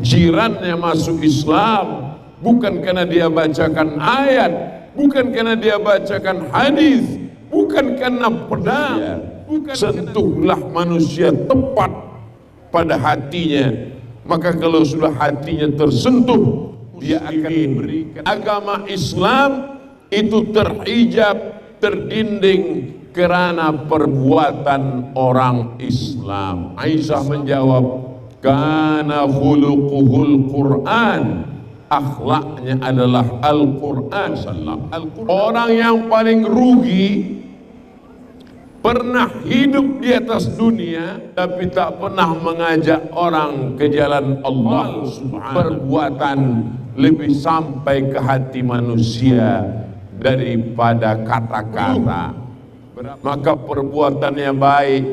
jirannya masuk Islam bukan karena dia bacakan ayat, bukan karena dia bacakan hadis, bukan karena pedang, sentuhlah manusia tepat pada hatinya. Maka kalau sudah hatinya tersentuh, dia akan berikan. Agama Islam itu terhijab, terdinding karena perbuatan orang Islam. Aisyah menjawab, kana khuluquhul Quran, akhlaknya adalah Al-Quran. Orang yang paling rugi pernah hidup di atas dunia tapi tak pernah mengajak orang ke jalan Allah. Perbuatan lebih sampai ke hati manusia daripada kata-kata. Maka perbuatannya baik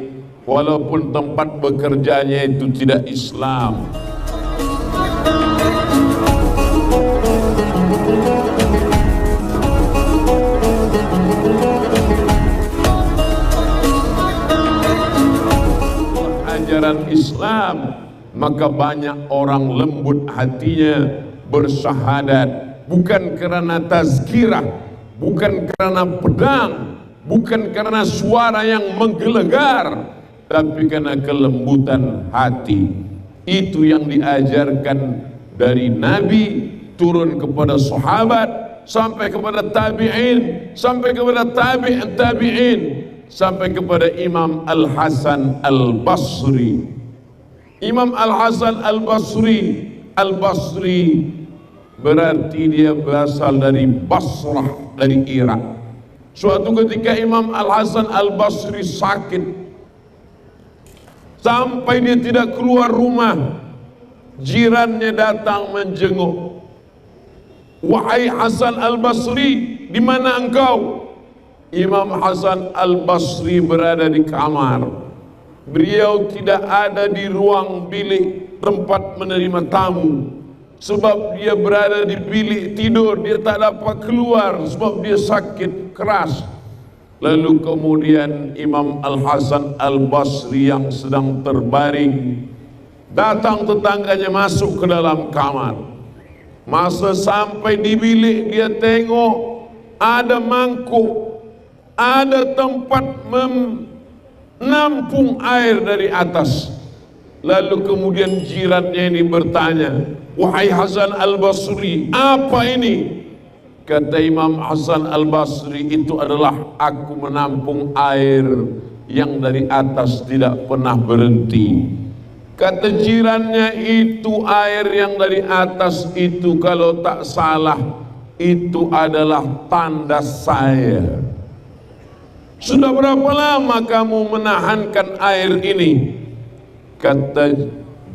walaupun tempat bekerjanya itu tidak Islam. Ajaran Islam, maka banyak orang lembut hatinya bersyahadat, bukan karena tazkirah, bukan karena pedang, bukan karena suara yang menggelegar, tapi karena kelembutan hati. Itu yang diajarkan dari Nabi turun kepada sahabat, sampai kepada tabi'in, sampai kepada tabi'in, sampai kepada Imam Al-Hasan Al-Basri. Imam Al-Hasan Al-Basri berarti dia berasal dari Basrah, dari Irak. Suatu ketika Imam Al-Hasan Al-Basri sakit sampai dia tidak keluar rumah. Jirannya datang menjenguk. Wahai Hasan Al-Basri, di mana engkau? Imam Hasan Al-Basri berada di kamar. Beliau tidak ada di ruang bilik tempat menerima tamu, sebab dia berada di bilik tidur. Dia tak dapat keluar sebab dia sakit keras. Lalu kemudian Imam Al-Hasan Al-Basri yang sedang terbaring, datang tetangganya masuk ke dalam kamar. Masa sampai di bilik, dia tengok ada mangkuk, ada tempat menampung air dari atas. Lalu kemudian jirannya ini bertanya, wahai Hasan Al-Basri, apa ini? Kata Imam Hasan Al-Basri, itu adalah aku menampung air yang dari atas tidak pernah berhenti. Kata jirannya, itu air yang dari atas itu kalau tak salah itu adalah tanda saya. Sudah berapa lama kamu menahankan air ini? Kata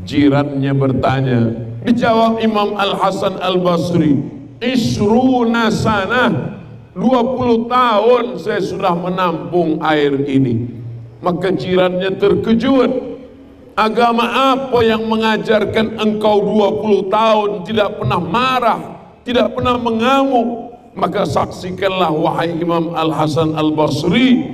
jirannya bertanya. Dijawab Imam Al-Hasan Al-Basri, isruna sanah, 20 tahun saya sudah menampung air ini. Maka jirannya terkejut. Agama apa yang mengajarkan engkau 20 tahun tidak pernah marah, tidak pernah mengamuk? Maka saksikanlah wahai Imam Al-Hasan Al-Basri,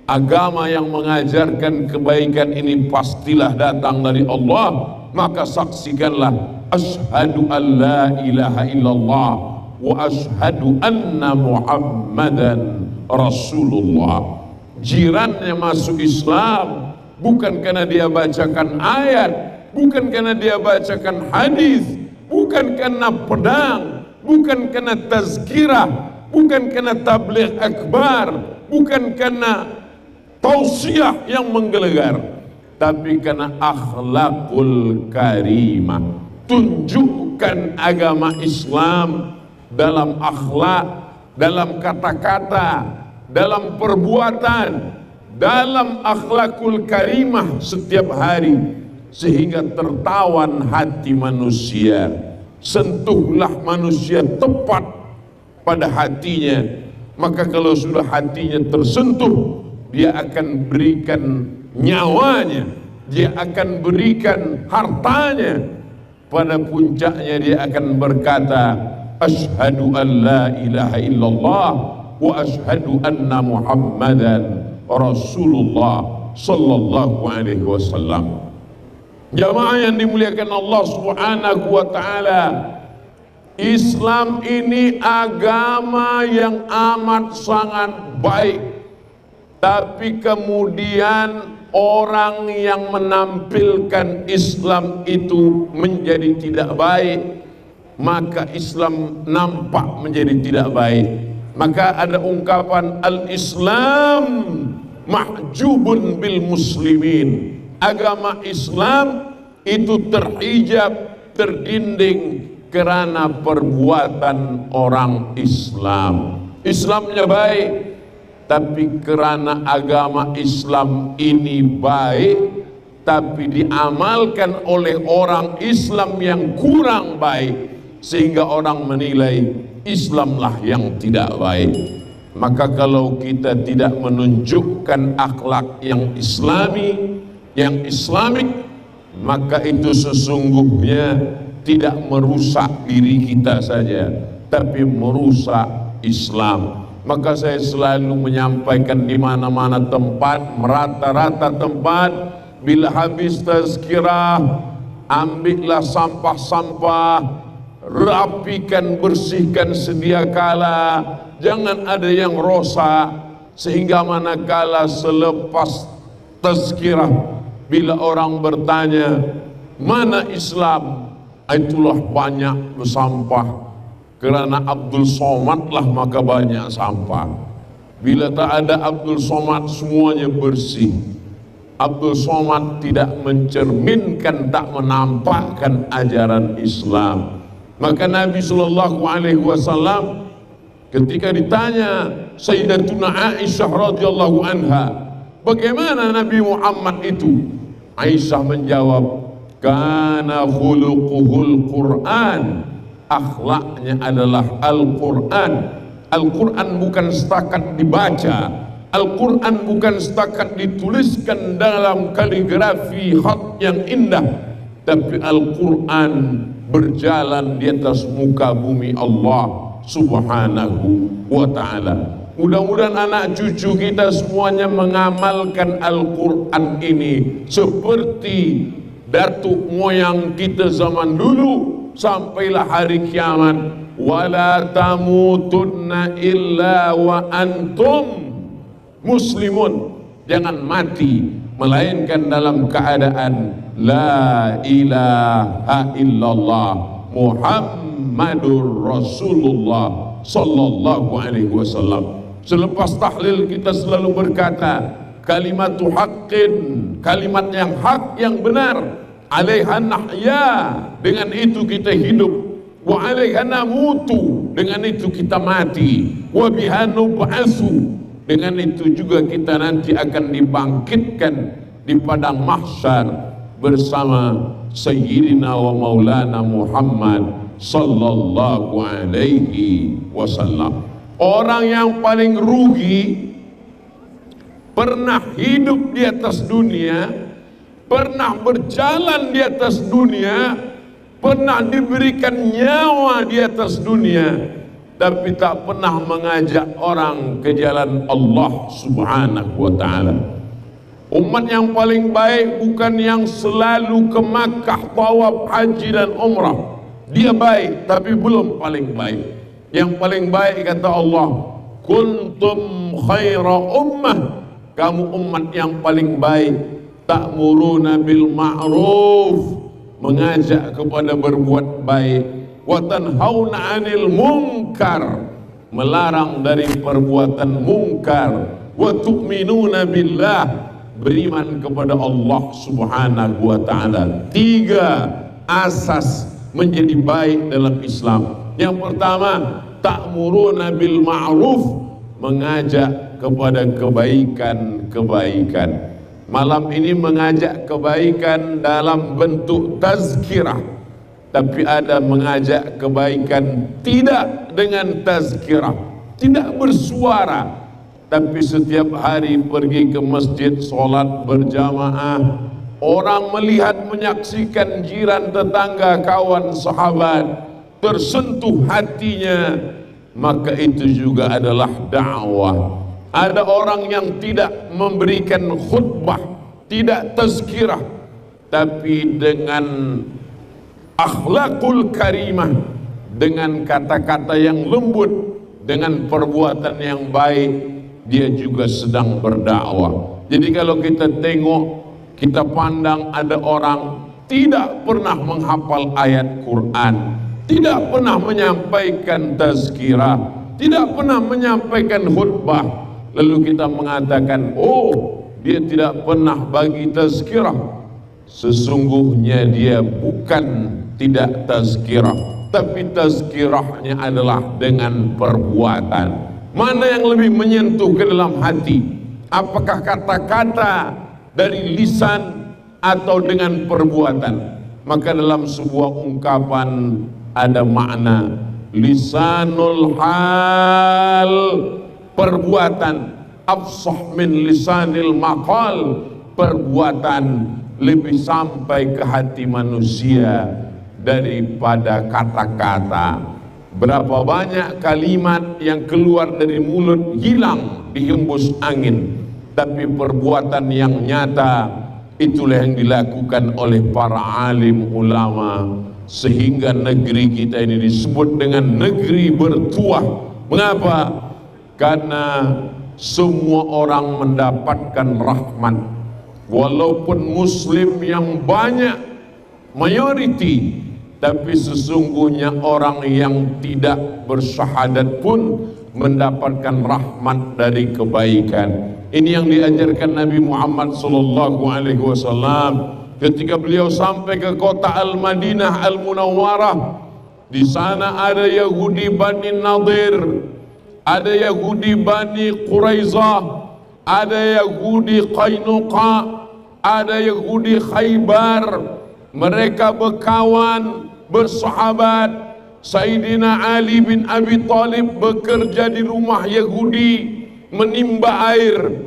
agama yang mengajarkan kebaikan ini pastilah datang dari Allah. Maka saksikanlah, asyhadu an la ilaha illallah wa asyhadu anna Muhammadan Rasulullah. Jirannya masuk Islam bukan karena dia bacakan ayat, bukan karena dia bacakan hadis, bukan karena pedang, bukan karena tazkirah, bukan karena tabligh akbar, bukan karena tausiah yang menggelegar, tapi karena akhlakul karimah. Tunjukkan agama Islam dalam akhlak, dalam kata-kata, dalam perbuatan, dalam akhlakul karimah setiap hari, sehingga tertawan hati manusia. Sentuhlah manusia tepat pada hatinya. Maka kalau sudah hatinya tersentuh, dia akan berikan nyawanya, dia akan berikan hartanya. Pada puncaknya dia akan berkata, asyhadu an la ilaha illallah wa asyhadu anna Muhammadan Rasulullah sallallahu alaihi wasallam. Jamaah yang dimuliakan Allah Subhanahu wa taala, Islam ini agama yang amat sangat baik. Tapi kemudian orang yang menampilkan Islam itu menjadi tidak baik, maka Islam nampak menjadi tidak baik. Maka ada ungkapan al-Islam mahjubun bil muslimin. Agama Islam itu terhijab, terdinding karena perbuatan orang Islam. Islamnya baik, tapi karena agama Islam ini baik, tapi diamalkan oleh orang Islam yang kurang baik, sehingga orang menilai Islamlah yang tidak baik. Maka kalau kita tidak menunjukkan akhlak yang islami, yang islamik, maka itu sesungguhnya tidak merusak diri kita saja, tapi merusak Islam. Maka saya selalu menyampaikan di mana-mana tempat, merata-rata tempat, bila habis tazkirah, ambillah sampah-sampah, rapikan, bersihkan sedia kala, jangan ada yang rosak, sehingga manakala selepas tazkirah, bila orang bertanya mana Islam, itulah banyak bersampah. Kerana Abdul Somad lah maka banyak sampah. Bila tak ada Abdul Somad, semuanya bersih. Abdul Somad tidak mencerminkan, tak menampakkan ajaran Islam. Maka Nabi SAW ketika ditanya Sayyidatuna Aisyah radhiyallahu anha, bagaimana Nabi Muhammad itu? Aisyah menjawab, kana khuluquhul Qur'an, akhlaknya adalah Al-Quran. Al-Quran bukan setakat dibaca, Al-Quran bukan setakat dituliskan dalam kaligrafi khat yang indah, tapi Al-Quran berjalan di atas muka bumi Allah Subhanahu wa ta'ala. Mudah-mudahan anak cucu kita semuanya mengamalkan Al-Quran ini seperti datuk moyang kita zaman dulu, sampailah hari kiamat. Wala tamutunna illa wa antum muslimun, jangan mati melainkan dalam keadaan la ilaha illallah Muhammadur Rasulullah sallallahu alaihi wasallam. Selepas tahlil kita selalu berkata kalimatu haqqin, kalimat yang hak, yang benar. Alaiha nahya, dengan itu kita hidup. Wa alaiha namutu, dengan itu kita mati. Wa biha nub'atsu, dengan itu juga kita nanti akan dibangkitkan di padang mahsyar bersama Sayyidina wa Maulana Muhammad sallallahu alaihi wasallam. Orang yang paling rugi pernah hidup di atas dunia, pernah berjalan di atas dunia, pernah diberikan nyawa di atas dunia, tapi tak pernah mengajak orang ke jalan Allah Subhanahu wa ta'ala. Umat yang paling baik bukan yang selalu ke Makkah, tawaf, haji dan umrah. Dia baik tapi belum paling baik. Yang paling baik kata Allah, kuntum khaira ummah, kamu umat yang paling baik. Ta'muruna bil ma'ruf, mengajak kepada berbuat baik. Wa tanhauna 'anil munkar, melarang dari perbuatan mungkar. Wa tu'minuna billah, beriman kepada Allah Subhanahu wa ta'ala. 3 asas menjadi baik dalam Islam. Yang pertama, ta'muruna bil ma'ruf, mengajak kepada kebaikan-kebaikan. Malam ini mengajak kebaikan dalam bentuk tazkirah, tapi ada mengajak kebaikan tidak dengan tazkirah, tidak bersuara, tapi setiap hari pergi ke masjid, sholat berjamaah, orang melihat, menyaksikan, jiran, tetangga, kawan, sahabat tersentuh hatinya, maka itu juga adalah dakwah. Ada orang yang tidak memberikan khutbah, tidak tazkirah, tapi dengan akhlakul karimah, dengan kata-kata yang lembut, dengan perbuatan yang baik, dia juga sedang berdakwah. Jadi kalau kita tengok, kita pandang ada orang tidak pernah menghafal ayat Quran, tidak pernah menyampaikan tazkirah, tidak pernah menyampaikan khutbah, lalu kita mengatakan, oh, dia tidak pernah bagi tazkirah. Sesungguhnya dia bukan tidak tazkirah, tapi tazkirahnya adalah dengan perbuatan. Mana yang lebih menyentuh ke dalam hati? Apakah kata-kata dari lisan atau dengan perbuatan? Maka dalam sebuah ungkapan ada makna lisanul hal, perbuatan, afsah min lisanil maqal, perbuatan lebih sampai ke hati manusia daripada kata-kata. Berapa banyak kalimat yang keluar dari mulut hilang dihembus angin, tapi perbuatan yang nyata itulah yang dilakukan oleh para alim ulama, sehingga negeri kita ini disebut dengan negeri bertuah. Mengapa? Karena semua orang mendapatkan rahmat. Walaupun muslim yang banyak, mayoriti, tapi sesungguhnya orang yang tidak bersyahadat pun mendapatkan rahmat dari kebaikan. Ini yang diajarkan Nabi Muhammad SAW ketika beliau sampai ke kota Al-Madinah Al-Munawwarah. Di sana ada Yahudi Bani Nadir, ada Yahudi Bani Quraizah, ada Yahudi Qainuqa, ada Yahudi Khaybar. Mereka berkawan, bersahabat. Sayyidina Ali bin Abi Thalib bekerja di rumah Yahudi, menimba air.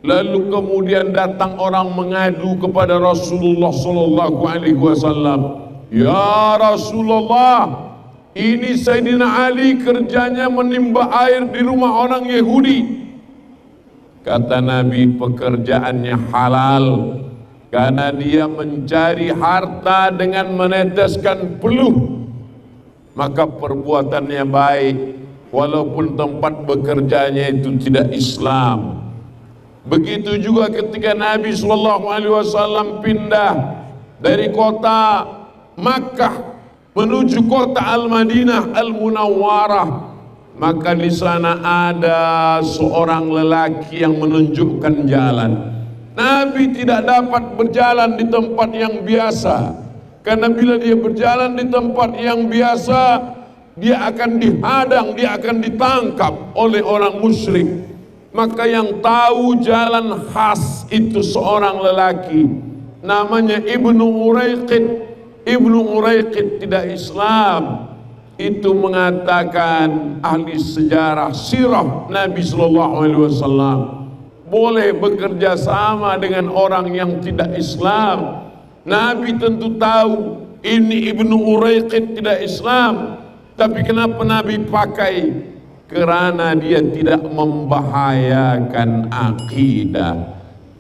Lalu kemudian datang orang mengadu kepada Rasulullah SAW. Ya Rasulullah, ini Sayyidina Ali kerjanya menimba air di rumah orang Yahudi. Kata Nabi, pekerjaannya halal, karena dia mencari harta dengan meneteskan peluh, maka perbuatannya baik, walaupun tempat bekerjanya itu tidak Islam. Begitu juga ketika Nabi SAW pindah dari kota Makkah menuju kota Al-Madinah Al-Munawwarah, maka di sana ada seorang lelaki yang menunjukkan jalan. Nabi tidak dapat berjalan di tempat yang biasa, karena bila dia berjalan di tempat yang biasa, dia akan dihadang, dia akan ditangkap oleh orang musyrik. Maka yang tahu jalan khas itu seorang lelaki, namanya Ibnu Uraiqid. Ibnu Uraiqid tidak Islam. Itu mengatakan ahli sejarah sirah Nabi SAW, boleh bekerja sama dengan orang yang tidak Islam. Nabi tentu tahu ini Ibnu Uraiqid tidak Islam, tapi kenapa Nabi pakai? Kerana dia tidak membahayakan akidah.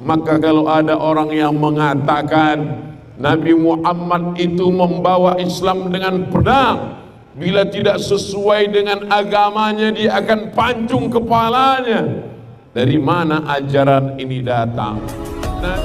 Maka kalau ada orang yang mengatakan Nabi Muhammad itu membawa Islam dengan pedang, bila tidak sesuai dengan agamanya dia akan pancung kepalanya. Dari mana ajaran ini datang? Nah,